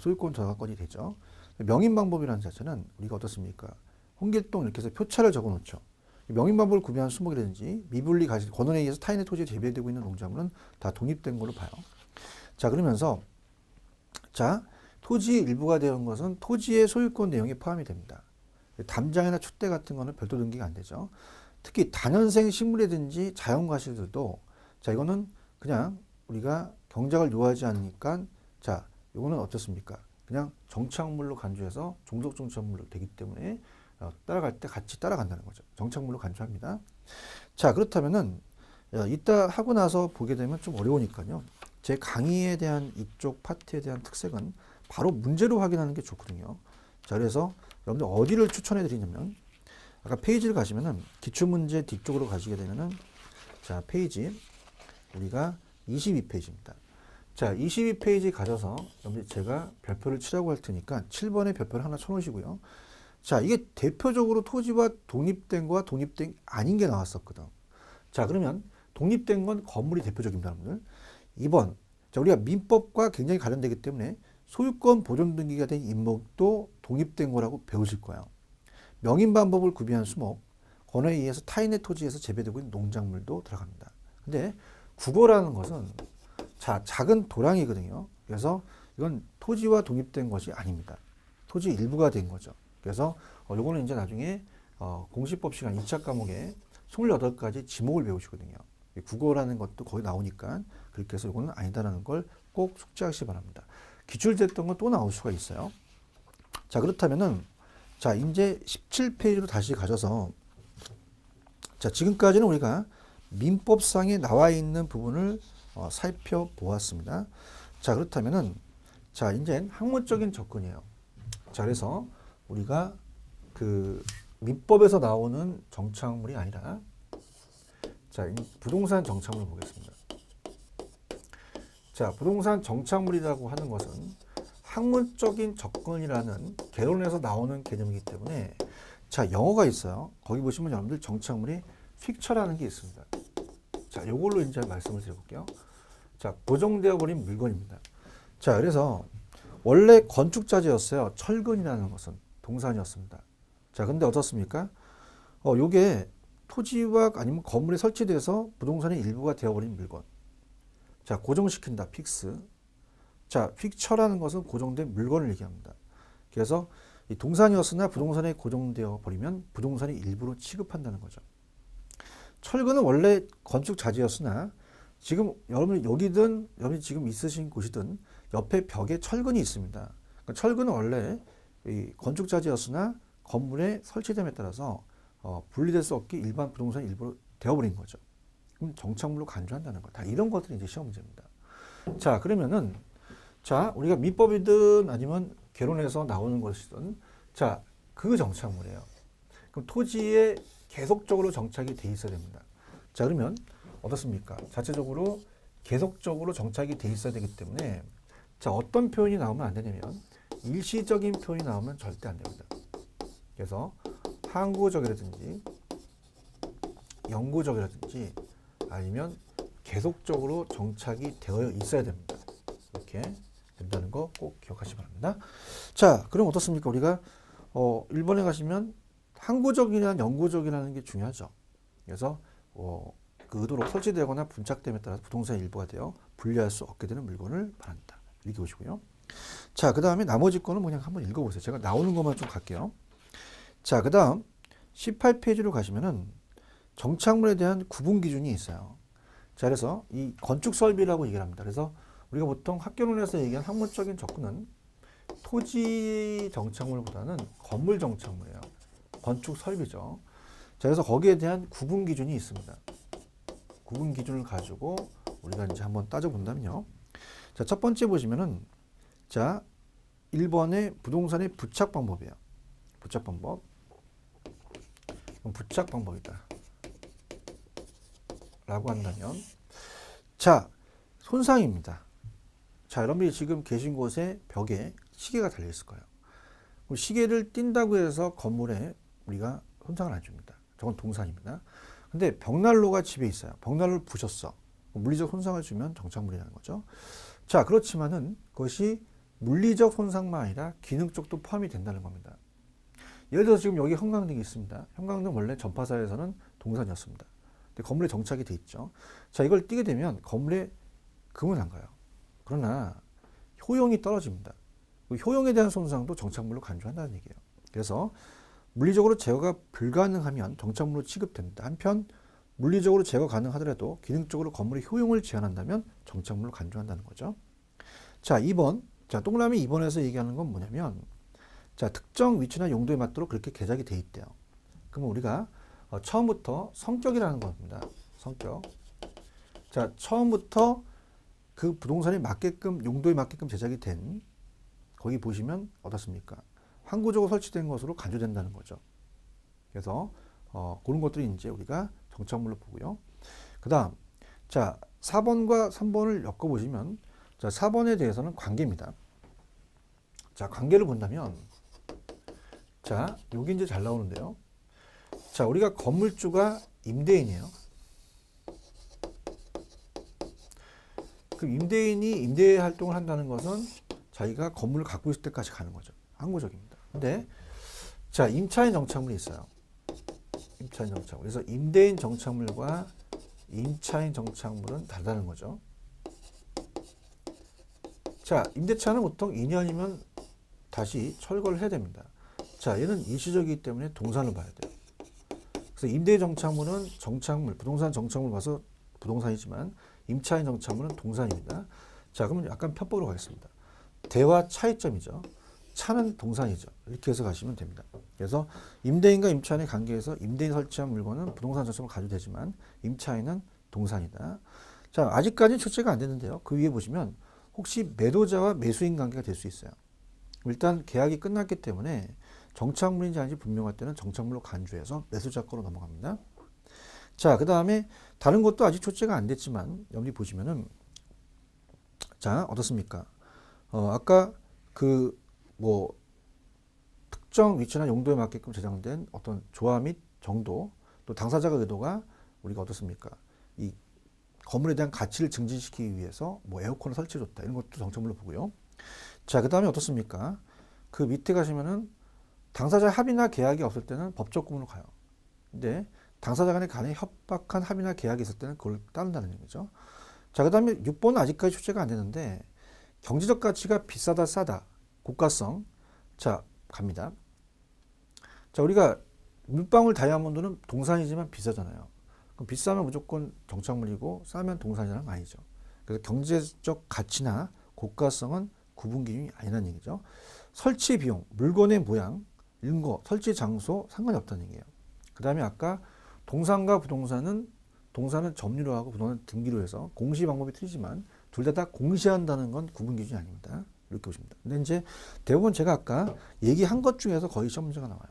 소유권 저작권이 되죠. 명인 방법이라는 자체는 우리가 어떻습니까? 홍길동 이렇게 해서 표차를 적어 놓죠. 명인 방법을 구비한 수목이라든지 미분리 가시, 권원에 의해서 타인의 토지에 재배되고 있는 농작물은 다 독립된 걸로 봐요. 자, 그러면서 자, 토지의 일부가 되는 것은 토지의 소유권 내용이 포함이 됩니다. 담장이나 축대 같은 거는 별도 등기가 안 되죠. 특히 다년생 식물이든지 자연과실들도 자, 이거는 그냥 우리가 경작을 요하지 않으니까 자, 이거는 어떻습니까? 그냥 정착물로 간주해서 종속 정착물로 되기 때문에 따라갈 때 같이 따라간다는 거죠. 정착물로 간주합니다. 자, 그렇다면은 이따 하고 나서 보게 되면 좀 어려우니까요. 제 강의에 대한 이쪽 파트에 대한 특색은 바로 문제로 확인하는 게 좋거든요. 자, 그래서 여러분들 어디를 추천해 드리냐면 아까 페이지를 가시면은 기출문제 뒤쪽으로 가시게 되면은 자, 페이지 우리가 22페이지입니다. 자, 22페이지 가셔서 여러분들 제가 별표를 치라고 할 테니까 7번에 별표를 하나 쳐놓으시고요. 자, 이게 대표적으로 토지와 독립된 거와 독립된 아닌 게 나왔었거든. 자, 그러면 독립된 건 건물이 대표적입니다, 여러분들. 2번. 자, 우리가 민법과 굉장히 관련되기 때문에 소유권 보존 등기가 된 임목도 독립된 거라고 배우실 거예요. 명인 방법을 구비한 수목, 권호에 의해서 타인의 토지에서 재배되고 있는 농작물도 들어갑니다. 근데 국어라는 것은 자, 작은 도량이거든요. 그래서 이건 토지와 독립된 것이 아닙니다. 토지 일부가 된 거죠. 그래서 요거는 이제 나중에 공시법 시간 2차 과목에 28가지 지목을 배우시거든요. 국어라는 것도 거기 나오니까 그렇게 해서 이거는 아니다라는 걸 꼭 숙지하시기 바랍니다. 기출됐던 건 또 나올 수가 있어요. 자, 그렇다면은 자, 이제 17페이지로 다시 가셔서 자, 지금까지는 우리가 민법상에 나와 있는 부분을 살펴보았습니다. 자, 그렇다면은 자, 이제 학문적인 접근이에요. 자, 그래서 우리가 그 민법에서 나오는 정착물이 아니라 자, 부동산 정착물을 보겠습니다. 자, 부동산 정착물이라고 하는 것은 학문적인 접근이라는 개론에서 나오는 개념이기 때문에 자, 영어가 있어요. 거기 보시면 여러분들 정착물이 픽처라는 게 있습니다. 자, 요걸로 이제 말씀을 드려볼게요. 자, 고정되어 버린 물건입니다. 자, 그래서 원래 건축자재였어요. 철근이라는 것은 동산이었습니다. 자, 근데 어떻습니까? 요게 토지와 아니면 건물에 설치돼서 부동산의 일부가 되어버린 물건. 자, 고정시킨다. 픽스. 자, 픽처라는 것은 고정된 물건을 얘기합니다. 그래서 이 동산이었으나 부동산에 고정되어 버리면 부동산의 일부로 취급한다는 거죠. 철근은 원래 건축 자재였으나 지금 여러분 여기든 여러분이 지금 있으신 곳이든 옆에 벽에 철근이 있습니다. 그러니까 철근은 원래 이 건축 자재였으나 건물에 설치됨에 따라서 분리될 수 없게 일반 부동산 일부로 되어버린 거죠. 그럼 정착물로 간주한다는 거. 다 이런 것들이 이제 시험 문제입니다. 자, 그러면은 자, 우리가 민법이든 아니면 개론에서 나오는 것이든 자, 그 정착물이에요. 그럼 토지에 계속적으로 정착이 돼 있어야 됩니다. 자, 그러면 어떻습니까? 자체적으로 계속적으로 정착이 돼 있어야 되기 때문에 자, 어떤 표현이 나오면 안 되냐면 일시적인 표현이 나오면 절대 안 됩니다. 그래서 항구적이라든지 영구적이라든지 아니면 계속적으로 정착이 되어 있어야 됩니다. 이렇게 된다는 거 꼭 기억하시기 바랍니다. 자, 그럼 어떻습니까? 우리가 1번에 가시면 항구적이나 영구적이라는 게 중요하죠. 그래서 그 의도로 설치되거나 분착됨에 따라서 부동산의 일부가 되어 분리할 수 없게 되는 물건을 말한다. 이렇게 보시고요. 자, 그 다음에 나머지 거는 그냥 한번 읽어보세요. 제가 나오는 것만 좀 갈게요. 자, 그 다음 18페이지로 가시면은 정착물에 대한 구분 기준이 있어요. 자, 그래서 이 건축 설비라고 얘기를 합니다. 그래서 우리가 보통 학교론에서 얘기한 학문적인 접근은 토지 정착물보다는 건물 정착물이에요. 건축 설비죠. 자, 그래서 거기에 대한 구분 기준이 있습니다. 구분 기준을 가지고 우리가 이제 한번 따져본다면요. 자, 첫 번째 보시면은 자, 1번의 부동산의 부착 방법이에요. 부착 방법. 부착 방법이다. 라고 한다면 자, 손상입니다. 자, 여러분이 지금 계신 곳에 벽에 시계가 달려 있을 거예요. 시계를 띈다고 해서 건물에 우리가 손상을 안 줍니다. 저건 동산입니다. 근데 벽난로가 집에 있어요. 벽난로를 부셨어. 물리적 손상을 주면 정착물이라는 거죠. 자, 그렇지만은 그것이 물리적 손상만 아니라 기능 쪽도 포함이 된다는 겁니다. 예를 들어서 지금 여기 형광등이 있습니다. 형광등 원래 전파사에서는 동산이었습니다. 근데 건물에 정착이 돼 있죠. 자, 이걸 띄게 되면 건물에 금은 안 가요. 그러나 효용이 떨어집니다. 그 효용에 대한 손상도 정착물로 간주한다는 얘기예요. 그래서 물리적으로 제거가 불가능하면 정착물로 취급됩니다. 한편 물리적으로 제거 가능하더라도 기능적으로 건물의 효용을 제한한다면 정착물로 간주한다는 거죠. 자, 2번. 자, 동그라미 2번에서 얘기하는 건 뭐냐면 자, 특정 위치나 용도에 맞도록 그렇게 개작이 돼 있대요. 그러면 우리가 처음부터 성격이라는 겁니다. 성격. 자, 처음부터 그 부동산에 맞게끔 용도에 맞게끔 제작이 된 거기 보시면 어떻습니까? 항구적으로 설치된 것으로 간주된다는 거죠. 그래서 그런 것들이 이제 우리가 정착물로 보고요. 그다음 자, 4번과 3번을 엮어 보시면 자, 4번에 대해서는 관계입니다. 자, 관계를 본다면 자, 여기 이제 잘 나오는데요. 자, 우리가 건물주가 임대인이에요. 그 임대인이 임대 활동을 한다는 것은 자기가 건물을 갖고 있을 때까지 가는 거죠. 항구적입니다. 근데 자, 임차인 정착물이 있어요. 임차인 정착물. 그래서 임대인 정착물과 임차인 정착물은 다르다는 거죠. 자, 임대차는 보통 2년이면 다시 철거를 해야 됩니다. 자, 얘는 일시적이기 때문에 동산을 봐야 돼요. 그래서 임대 정착물은 정착물, 부동산 정착물 봐서 부동산이지만 임차인 정착물은 동산입니다. 자, 그러면 약간 편법으로 가겠습니다. 대와 차이점이죠. 차는 동산이죠. 이렇게 해서 가시면 됩니다. 그래서 임대인과 임차인의 관계에서 임대인 설치한 물건은 부동산 정착물 가져되지만 임차인은 동산이다. 자, 아직까지는 출제가 안 됐는데요. 그 위에 보시면 혹시 매도자와 매수인 관계가 될 수 있어요. 일단 계약이 끝났기 때문에 정착물인지 아닌지 분명할 때는 정착물로 간주해서 매수자 거로 넘어갑니다. 자, 그 다음에 다른 것도 아직 출제가 안 됐지만 여기 보시면은 자, 어떻습니까? 아까 그 뭐 특정 위치나 용도에 맞게끔 제작된 어떤 조화 및 정도 또 당사자가 의도가 우리가 어떻습니까? 이 건물에 대한 가치를 증진시키기 위해서 뭐 에어컨을 설치해줬다 이런 것도 정착물로 보고요. 자, 그 다음에 어떻습니까? 그 밑에 가시면은 당사자 합의나 계약이 없을 때는 법적 구분으로 가요. 근데 당사자 간에 간에 협박한 합의나 계약이 있을 때는 그걸 따른다는 얘기죠. 자, 그 다음에 6번은 아직까지 출제가 안 되는데 경제적 가치가 비싸다 싸다 고가성. 자, 갑니다. 자, 우리가 물방울 다이아몬드는 동산이지만 비싸잖아요. 그럼 비싸면 무조건 정착물이고 싸면 동산이라는 거 아니죠. 그래서 경제적 가치나 고가성은 구분 기준이 아니라는 얘기죠. 설치 비용, 물건의 모양, 이런 거, 설치 장소 상관이 없다는 얘기예요. 그 다음에 아까 동산과 부동산은 동산은 점유로 하고 부동산은 등기로 해서 공시 방법이 틀리지만 둘 다 공시한다는 건 구분 기준이 아닙니다. 이렇게 보십니다. 근데 이제 대부분 제가 아까 얘기한 것 중에서 거의 시험 문제가 나와요.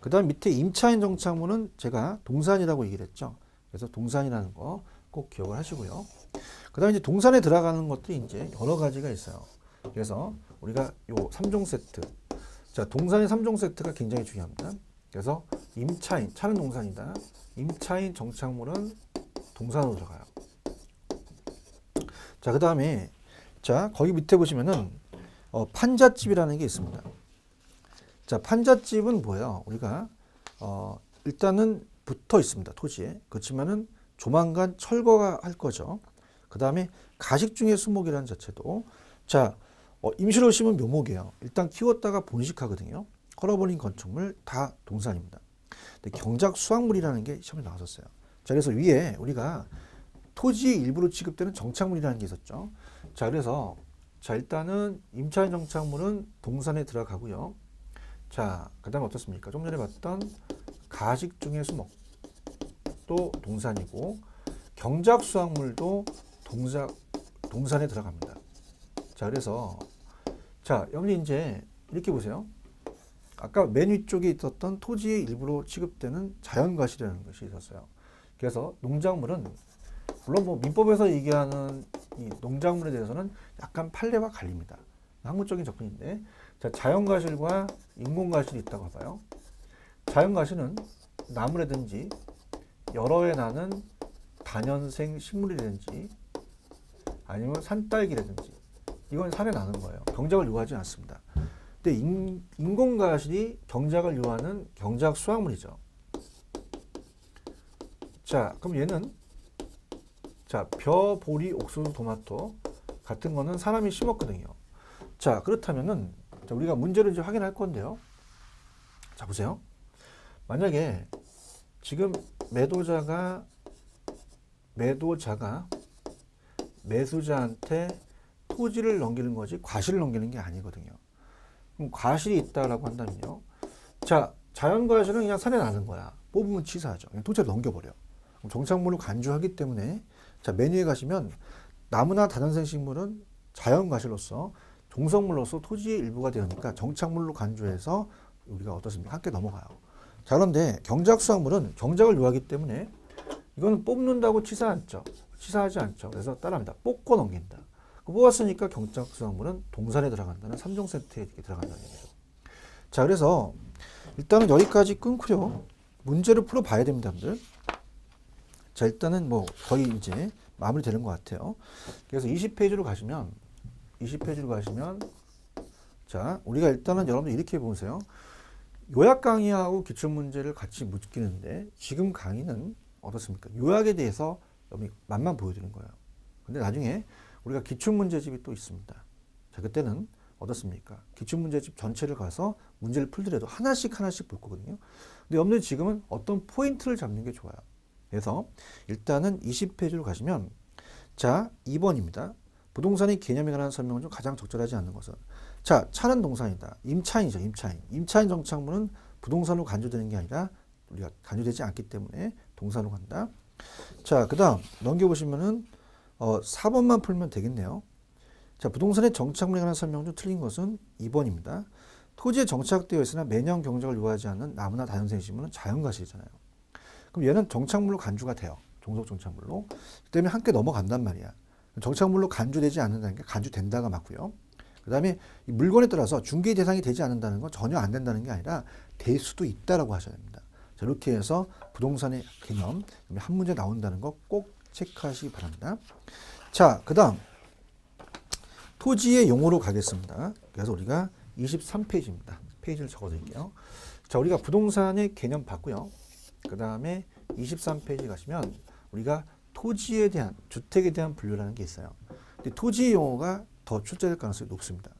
그 다음 밑에 임차인 정착물은 제가 동산이라고 얘기를 했죠. 그래서 동산이라는 거 꼭 기억을 하시고요. 그 다음에 이제 동산에 들어가는 것들이 이제 여러 가지가 있어요. 그래서 우리가 요 3종 세트. 자, 동산의 3종 세트가 굉장히 중요합니다. 그래서 임차인, 차는 동산이다. 임차인 정착물은 동산으로 들어가요. 자, 그 다음에 자, 거기 밑에 보시면은 판잣집이라는 게 있습니다. 자, 판잣집은 뭐예요? 우리가 일단은 붙어 있습니다. 토지에. 그렇지만은 조만간 철거가 할 거죠. 그 다음에 가식 중의 수목이라는 자체도 자, 임시로 심은 묘목이에요. 일단 키웠다가 본식하거든요. 헐어버린 건축물 다 동산입니다. 근데 경작 수확물이라는 게 시험에 나왔었어요. 자, 그래서 위에 우리가 토지의 일부로 취급되는 정착물이라는 게 있었죠. 자, 그래서 자, 일단은 임차인 정착물은 동산에 들어가고요. 자, 그 다음에 어떻습니까? 좀 전에 봤던 가식 중의 수목 또 동산이고 경작 수확물도 동산에 들어갑니다. 자, 그래서 자, 여기 이제 이렇게 보세요. 아까 맨 위쪽에 있었던 토지의 일부로 취급되는 자연과실이라는 것이 있었어요. 그래서 농작물은 물론 뭐 민법에서 얘기하는 이 농작물에 대해서는 약간 판례와 갈립니다. 학문적인 접근인데 자, 자연과실과 인공과실이 있다고 봐요. 자연과실은 나무라든지 여러 해 나는 다년생 식물이라든지 아니면 산딸기라든지 이건 산에 나는 거예요. 경작을 요하지 않습니다. 근데 인공과실이 경작을 요하는 경작 수확물이죠. 자, 그럼 얘는 자, 벼, 보리, 옥수수, 토마토 같은 거는 사람이 심었거든요. 자, 그렇다면은 자, 우리가 문제를 이제 확인할 건데요. 자, 보세요. 만약에 지금 매도자가 매수자한테 토지를 넘기는 거지 과실을 넘기는 게 아니거든요. 그럼 과실이 있다라고 한다면요. 자, 자연과실은 그냥 산에 나는 거야. 뽑으면 치사하죠. 그냥 토지를 넘겨버려. 그럼 정착물을 간주하기 때문에 자, 메뉴에 가시면 나무나 다단생 식물은 자연과실로서 종성물로서 토지의 일부가 되니까 정착물로 간주해서 우리가 어떻습니까? 함께 넘어가요. 자, 그런데 경작수확물은 경작을 요하기 때문에 이거는 뽑는다고 치사하지 않죠. 그래서 따라합니다. 뽑고 넘긴다. 뽑았으니까 경작수확물은 동산에 들어간다는 3종 세트에 이렇게 들어간다는 얘기죠. 자, 그래서 일단은 여기까지 끊고요. 문제를 풀어봐야 됩니다, 여러분들. 자, 일단은 뭐 거의 이제 마무리되는 것 같아요. 그래서 20페이지로 가시면 자, 우리가 일단은 여러분들 이렇게 보세요. 요약 강의하고 기출문제를 같이 묶이는데 지금 강의는 어떻습니까? 요약에 대해서 맛만 보여드리는 거예요. 근데 나중에 우리가 기출문제집이 또 있습니다. 자, 그때는 어떻습니까? 기출문제집 전체를 가서 문제를 풀더라도 하나씩 볼 거거든요. 근데 여러분들 지금은 어떤 포인트를 잡는 게 좋아요. 그래서 일단은 20페이지로 가시면 자, 2번입니다. 부동산의 개념에 관한 설명은 좀 가장 적절하지 않는 것은 자, 차는 동산이다. 임차인이죠. 임차인 정착물은 부동산으로 간주되는 게 아니라 우리가 간주되지 않기 때문에 동산으로 간다. 자, 그 다음 넘겨보시면은 4번만 풀면 되겠네요. 자, 부동산의 정착물에 관한 설명은 좀 틀린 것은 2번입니다. 토지에 정착되어 있으나 매년 경작을 요하지 않는 나무나 다연생 식물은 자연과실이잖아요. 그럼 얘는 정착물로 간주가 돼요. 종속 정착물로. 그 때문에 함께 넘어간단 말이야. 정착물로 간주되지 않는다는 게 간주된다가 맞고요. 그 다음에 이 물건에 따라서 중개 대상이 되지 않는다는 건 전혀 안 된다는 게 아니라 될 수도 있다라고 하셔야 됩니다. 자, 이렇게 해서 부동산의 개념 한 문제 나온다는 거 꼭 체크하시기 바랍니다. 자, 그 다음 토지의 용어로 가겠습니다. 그래서 우리가 23페이지입니다. 페이지를 적어드릴게요. 자, 우리가 부동산의 개념 봤고요. 그 다음에 23페이지 가시면 우리가 토지에 대한, 주택에 대한 분류라는 게 있어요. 근데 토지 용어가 더 출제될 가능성이 높습니다.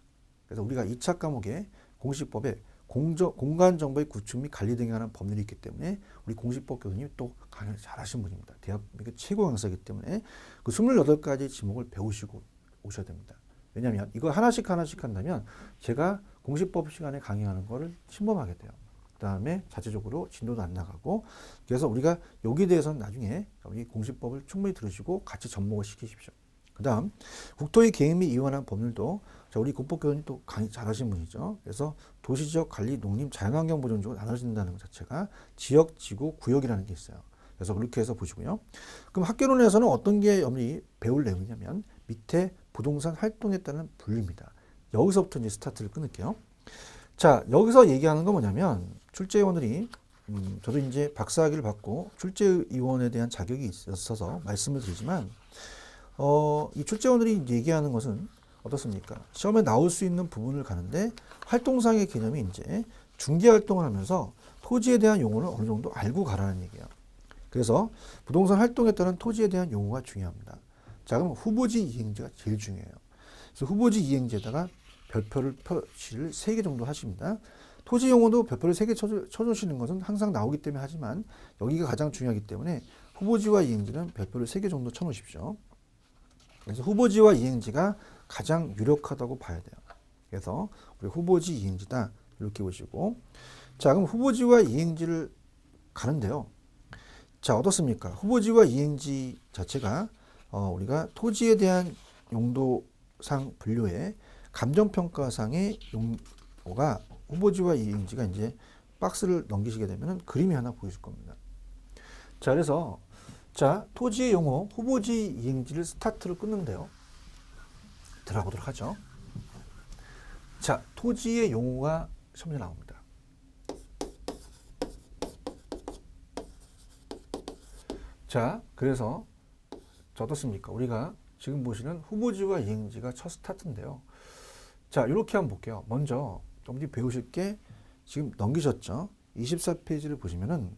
그래서 우리가 2차 과목에 공시법에 공간 정보의 구축 및 관리 등에 관한 법률이 있기 때문에 우리 공시법 교수님이 또 강의를 잘하신 분입니다. 대한민국 최고 강사이기 때문에 그 28가지 지목을 배우시고 오셔야 됩니다. 왜냐하면 이거 하나씩 한다면 제가 공시법 시간에 강의하는 거를 침범하게 돼요. 그 다음에 자체적으로 진도도 안 나가고, 그래서 우리가 여기에 대해서는 나중에 우리 공시법을 충분히 들으시고 같이 접목을 시키십시오. 그 다음 국토의 계획 및 이완한 법률도 우리 공법 교수님 또 강의 잘하신 분이죠. 그래서 도시지역 관리, 농림, 자연환경 보존적으로 나눠진다는 것 자체가 지역, 지구, 구역이라는 게 있어요. 그래서 그렇게 해서 보시고요. 그럼 학교론에서는 어떤 게 여러분이 배울 내용이냐면 밑에 부동산 활동에 따른 분류입니다. 여기서부터 이제 스타트를 끊을게요. 자, 여기서 얘기하는 건 뭐냐면 출제위원들이 저도 이제 박사학위를 받고 출제위원에 대한 자격이 있어서 말씀을 드리지만 이 출제위원들이 얘기하는 것은 어떻습니까? 시험에 나올 수 있는 부분을 가는데 활동상의 개념이 이제 중개 활동을 하면서 토지에 대한 용어를 어느 정도 알고 가라는 얘기예요. 그래서 부동산 활동에 따른 토지에 대한 용어가 중요합니다. 자, 그럼 후보지 이행지가 제일 중요해요. 그래서 후보지 이행지에다가 별표를 표시를 3개 정도 하십니다. 토지 용어도 별표를 3개 쳐주시는 것은 항상 나오기 때문에 하지만 여기가 가장 중요하기 때문에 후보지와 이행지는 별표를 3개 정도 쳐놓으십시오. 그래서 후보지와 이행지가 가장 유력하다고 봐야 돼요. 그래서 우리 후보지 이행지다 이렇게 보시고, 자, 그럼 후보지와 이행지를 가는데요. 자, 어떻습니까? 후보지와 이행지 자체가 우리가 토지에 대한 용도상 분류에 감정평가상의 용어가 후보지와 이행지가 이제 박스를 넘기시게 되면 그림이 하나 보이실 겁니다. 자, 그래서 자, 토지의 용어 후보지 이행지를 스타트를 끊는데요. 들어보도록 하죠. 자, 토지의 용어가 시험에 나옵니다. 자, 그래서 어떻습니까? 우리가 지금 보시는 후보지와 이행지가 첫 스타트인데요. 자, 이렇게 한번 볼게요. 먼저 좀 뒤 배우실 게 지금 넘기셨죠? 24페이지를 보시면은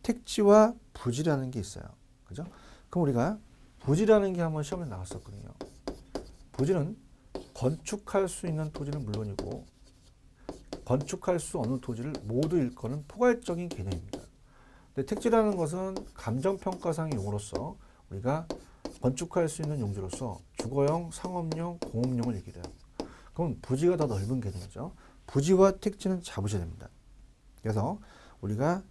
택지와 부지라는 게 있어요. 그죠? 그럼 우리가 부지라는 게 한번 시험에 나왔었거든요. 부지는 건축할 수 있는 토지는 물론이고 건축할 수 없는 토지를 모두 일컫는 포괄적인 개념입니다. 근데 택지라는 것은 감정평가상의 용어로서 우리가 건축할 수 있는 용지로서 주거용, 상업용, 공업용을 얘기해요. 그럼 부지가 더 넓은 개념이죠. 부지와 택지는 잡으셔야 됩니다. 그래서 우리가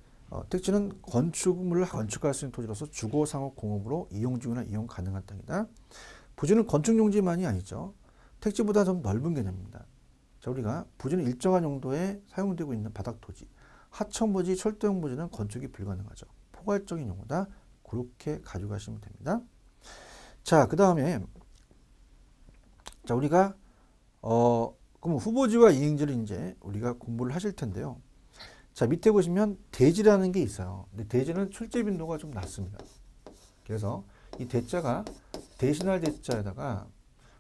택지는 건축물을 건축할 수 있는 토지로서 주거, 상업, 공업으로 이용 중이나 이용 가능한 땅이다. 부지는 건축 용지만이 아니죠. 택지보다 좀 넓은 개념입니다. 자, 우리가 부지는 일정한 용도에 사용되고 있는 바닥 토지, 하천 부지, 철도용 부지는 건축이 불가능하죠. 포괄적인 용어다. 그렇게 가져가시면 됩니다. 자, 그 다음에 자, 우리가 그럼 후보지와 이행지를 이제 우리가 공부를 하실 텐데요. 자, 밑에 보시면 대지라는 게 있어요. 근데 대지는 출제 빈도가 좀 낮습니다. 그래서 이 대자가 대신할 대자에다가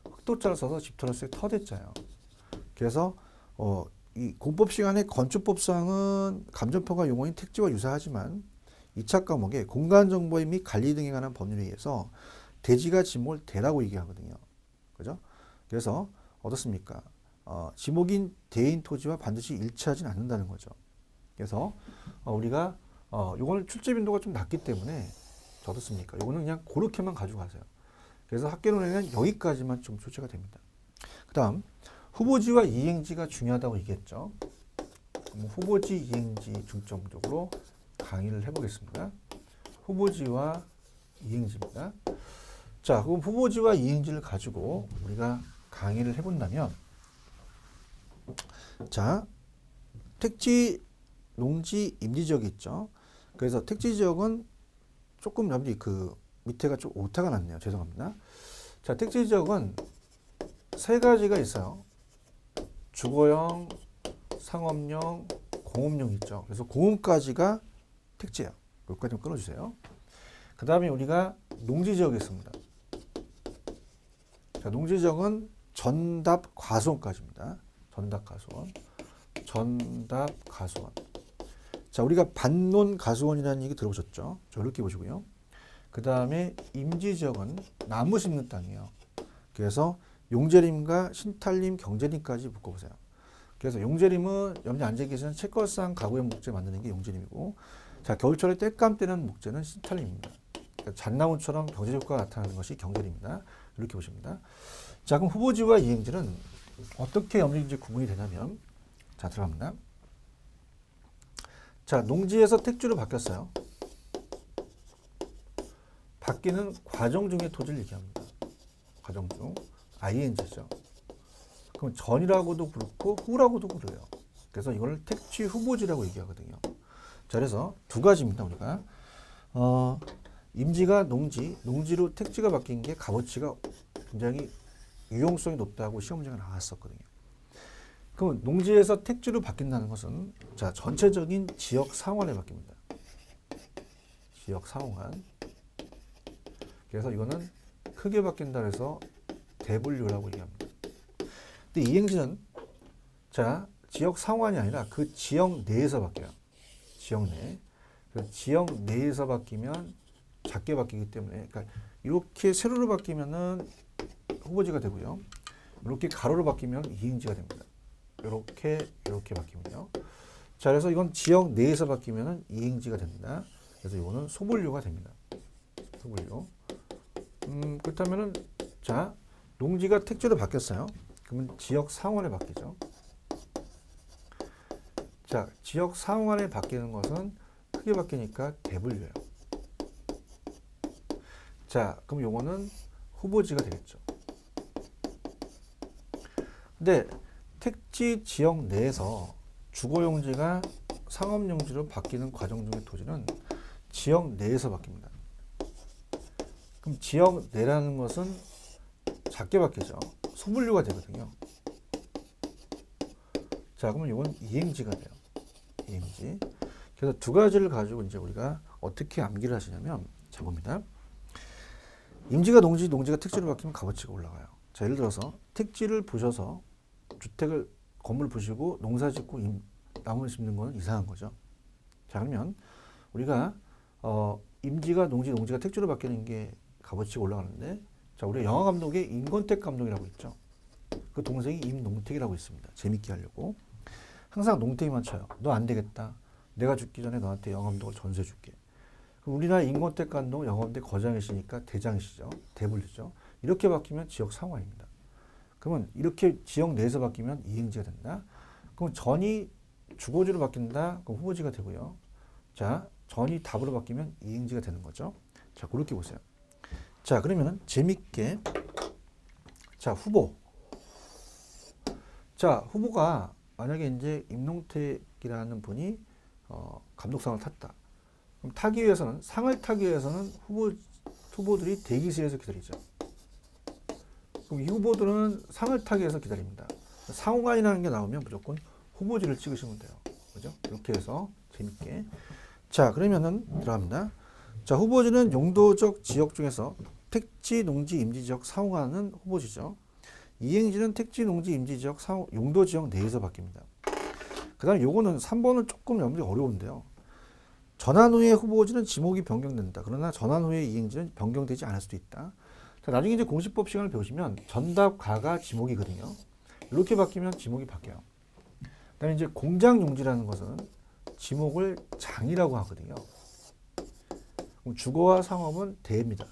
흑도자를 써서 집터를 쓰기 터대자예요. 그래서 이 공법 시간에 건축법상은 감정평가 용어인 택지와 유사하지만 2차 과목에 공간정보의 및 관리 등에 관한 법률에 의해서 대지가 지목을 대라고 얘기하거든요. 그죠? 그래서 어떻습니까? 지목인 대인 토지와 반드시 일치하진 않는다는 거죠. 그래서 우리가 요거는 출제 빈도가 좀 낮기 때문에 어떻습니까? 요거는 그냥 그렇게만 가져가세요. 그래서 학계론에는 여기까지만 좀 출제가 됩니다. 그 다음 후보지와 이행지가 중요하다고 얘기했죠. 후보지 이행지 중점적으로 강의를 해보겠습니다. 후보지와 이행지입니다. 자, 그럼 후보지와 이행지를 가지고 우리가 강의를 해본다면, 자, 택지, 농지, 임지지역이 있죠. 그래서 택지 지역은 조금 여러분들이 그 밑에가 좀 오타가 났네요. 죄송합니다. 자, 택지 지역은 3가지가 있어요. 주거용, 상업용, 공업용 있죠. 그래서 공업까지가 택지예요. 여기까지 좀 끊어주세요. 그 다음에 우리가 농지지역이 있습니다. 자, 농지지역은 전답 과수원까지입니다. 전답 과수원. 전답 과수원. 자, 우리가 반론 과수원이라는 얘기 들어보셨죠? 저 이렇게 보시고요. 그 다음에 임지지역은 나무 심는 땅이에요. 그래서 용재림과 신탈림, 경재림까지 묶어보세요. 그래서 용재림은 염려 안 제기시는 채권상 가구의 목재 만드는 게 용재림이고, 자 겨울철에 땔감 떼는 목재는 신탈림입니다. 그러니까 잣나무처럼 경제 효과가 나타나는 것이 경재림입니다. 이렇게 보십니다. 자 그럼 후보지와 이행지는 어떻게 염려인지 구분이 되냐면, 자 들어갑니다. 자 농지에서 택지로 바뀌었어요. 바뀌는 과정 중의 토지를 얘기합니다. 과정 중 ing죠. 그럼 전이라고도 그렇고 후라고도 그래요. 그래서 이걸 택지 후보지라고 얘기하거든요. 자 그래서 두 가지입니다. 우리가 임지가 농지로 택지가 바뀐 게 값어치가 굉장히 유용성이 높다고 시험 문제가 나왔었거든요. 그럼 농지에서 택지로 바뀐다는 것은 자 전체적인 지역 상환에 바뀝니다. 지역 상환. 그래서 이거는 크게 바뀐다 해서 대분류라고 얘기합니다. 근데 이행지는 자 지역 상환이 아니라 그 지역 내에서 바뀌어요. 지역 내. 그래서 지역 내에서 바뀌면 작게 바뀌기 때문에, 그러니까 이렇게 세로로 바뀌면은 후보지가 되고요. 이렇게 가로로 바뀌면 이행지가 됩니다. 이렇게 바뀌면요. 자 그래서 이건 지역 내에서 바뀌면은 이행지가 됩니다. 그래서 이거는 소분류가 됩니다. 소분류. 그렇다면은 자 농지가 택지로 바뀌었어요. 그러면 지역 상환에 바뀌죠. 자 지역 상환에 바뀌는 것은 크게 바뀌니까 대분류예요. 자 그럼 요거는 후보지가 되겠죠. 근데 택지 지역 내에서 주거용지가 상업용지로 바뀌는 과정 중의 토지는 지역 내에서 바뀝니다. 그럼 지역 내라는 것은 작게 바뀌죠. 소분류가 되거든요. 자, 그러면 이건 이행지가 돼요. 이행지. 그래서 두 가지를 가지고 이제 우리가 어떻게 암기를 하시냐면, 자 봅니다. 임지가 농지가 택지로 바뀌면 값어치가 올라가요. 자, 예를 들어서 택지를 보셔서 주택을 건물 보시고 농사 짓고 나무를 심는 거는 이상한 거죠. 자, 그러면 우리가 임지가 농지가 택지로 바뀌는 게 값어치가 올라가는데, 자 우리 영화 감독의 임권택 감독이라고 있죠. 그 동생이 임농택이라고 있습니다. 재밌게 하려고 항상 농택이만 쳐요. 너 안 되겠다. 내가 죽기 전에 너한테 영화 감독을 전수해 줄게. 그럼 우리나라 임권택 감독 영화 감독 거장이시니까 대장이시죠. 대불리죠. 이렇게 바뀌면 지역 상환입니다. 그러면 이렇게 지역 내에서 바뀌면 이행지가 된다. 그럼 전이 주거지로 바뀐다. 그럼 후보지가 되고요. 자 전이 답으로 바뀌면 이행지가 되는 거죠. 자 그렇게 보세요. 자 그러면은 재밌게 자 후보. 자 후보가 만약에 이제 임농택이라는 분이 감독상을 탔다. 그럼 타기 위해서는 상을 타기 위해서는 후보들이 대기실에서 기다리죠. 그럼 이 후보들은 상을 타기 위해서 기다립니다. 상호간이라는 게 나오면 무조건 후보지를 찍으시면 돼요. 그죠? 이렇게 해서 재밌게. 자 그러면은 들어갑니다. 자 후보지는 용도적 지역 중에서 택지, 농지, 임지 지역 상호간은 후보지죠. 이행지는 택지, 농지, 임지 지역 용도 지역 내에서 바뀝니다. 그 다음에 요거는 3번은 조금 염두가 어려운데요. 전환 후에 후보지는 지목이 변경된다. 그러나 전환 후에 이행지는 변경되지 않을 수도 있다. 자, 나중에 이제 공시법 시간을 배우시면 전답가가 지목이거든요. 이렇게 바뀌면 지목이 바뀌어요. 그 다음에 이제 공장 용지라는 것은 지목을 장이라고 하거든요. 그럼 주거와 상업은 대입니다.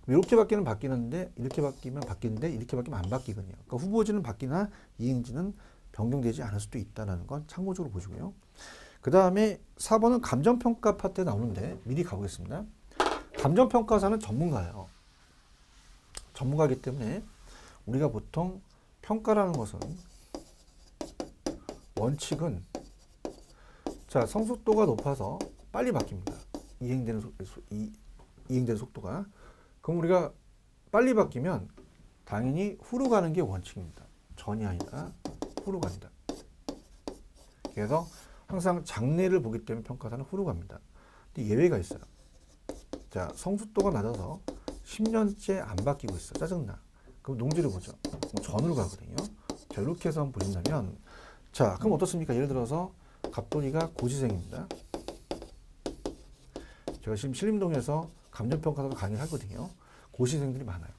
이렇게 바뀌면 바뀌는데 이렇게 바뀌면 바뀌는데 이렇게 바뀌면 안 바뀌거든요. 그러니까 후보지는 바뀌나 이행지는 변경되지 않을 수도 있다는 건 참고적으로 보시고요. 그 다음에 4번은 감정평가 파트에 나오는데 미리 가보겠습니다. 감정평가사는 전문가예요. 전문가이기 때문에 우리가 보통 평가라는 것은 원칙은 자 성숙도가 높아서 빨리 바뀝니다. 이행되는 속도가. 그럼 우리가 빨리 바뀌면 당연히 후로 가는 게 원칙입니다. 전이 아니라 후로 간다. 그래서 항상 장래를 보기 때문에 평가사는 후로 갑니다. 근데 예외가 있어요. 자, 성숙도가 낮아서 10년째 안 바뀌고 있어. 짜증나. 그럼 농지를 보죠. 전으로 가거든요. 자, 이렇게 해서 한번 보신다면 자, 그럼 어떻습니까? 예를 들어서 갑돌이가 고시생입니다. 제가 지금 신림동에서 감정평가사가 강의를 하거든요. 고시생들이 많아요.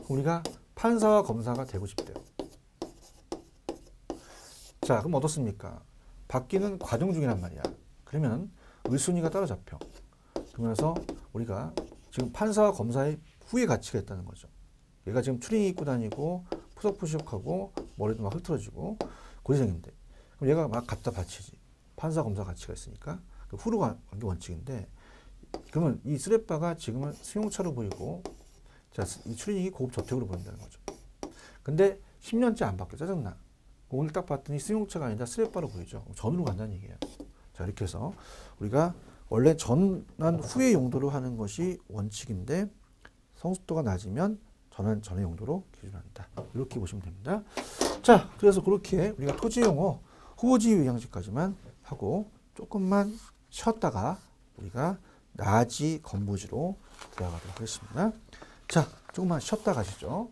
우리가 판사와 검사가 되고 싶대요. 자, 그럼 어떻습니까? 바뀌는 과정 중이란 말이야. 그러면 을순위가 따라잡혀. 그러면서 우리가 지금 판사와 검사의 후의 가치가 있다는 거죠. 얘가 지금 추리닝 입고 다니고 푸석푸석하고 머리도 막 흐트러지고 고생인데 그럼 얘가 막 갖다 바치지. 판사 검사 가치가 있으니까 그 후로 가는 게 원칙인데 그러면 이 쓰레빠가 지금은 승용차로 보이고 자, 이 추리닝이 고급 저택으로 보인다는 거죠. 근데 10년째 안 바뀌어 짜증나. 오늘 딱 봤더니 승용차가 아니라 쓰레빠로 보이죠. 전으로 간다는 얘기예요. 자, 이렇게 해서 우리가 원래 전환 후의 용도로 하는 것이 원칙인데 성숙도가 낮으면 전의 용도로 기준한다. 이렇게 보시면 됩니다. 자, 그래서 그렇게 우리가 토지 용어 후보지 의향지까지만 하고 조금만 쉬었다가 우리가 나지 건부지로 들어가도록 하겠습니다. 자, 조금만 쉬었다 가시죠.